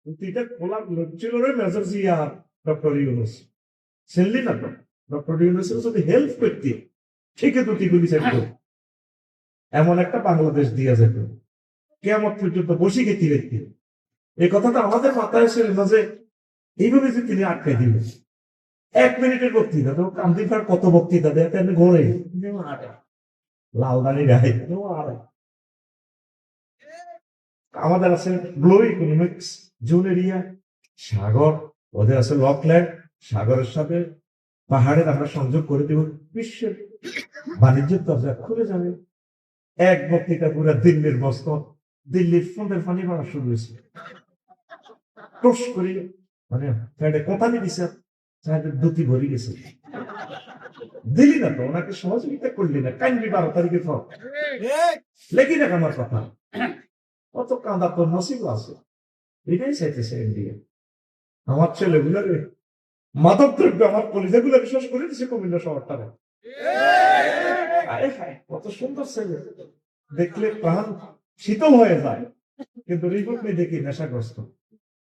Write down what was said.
দুটিটা খোলা লজ্জিল রে major Zia doctor Yunus শুনলি না তো ডক্টর ইউনুসের যদি হেল্প করতে ঠিকই দুটি গুলি চাইত এমন একটা বাংলাদেশ দিয়া যেত কেমন পর্যন্ত বসে গেছি ব্যক্তি এই কথাটা আমাদের মাথায় এসে যে এইভাবে যে তিনি আটকে দিলেন 1 মিনিটের বক্তৃতা তো কান্দিফার কত বক্তৃতা দেয় আপনি ঘোরে লাল দাঁড়ি গায়ে আমাদের আছে গ্লো ইকোনমিক্স জোন এরিয়া সাগর ওদের আছে লকল্যান্ড সাগরের সাথে পাহাড়ের আমরা সংযোগ করে দেব বিশ্বের বাণিজ্যের দরজা খুলে যাবে এক বক্তৃতা পুরো দিল্লির মস্তক দিল্লির ফোনের পানি পড়া শুরু হয়েছে টস করে মানে কোথানি দিছে দুটি ভরি গেছে দিলি না তো ওনাকে সহযোগিতা করলি না কাইন্ডলি 12 তারিখে ফল লেখি না আমার কথা কত কাঁদা তোর নসিব আছে এটাই চাইতেছে ইন্ডিয়া আমার ছেলেগুলোরে মাদক দ্রব্য আমার কলিজাগুলো বিশ্বাস করে দিচ্ছে কুমিল্লা শহরটা কত সুন্দর ছেলে দেখলে প্রাণ শীতল হয়ে যায় কিন্তু রিপোর্ট নিয়ে দেখি নেশাগ্রস্ত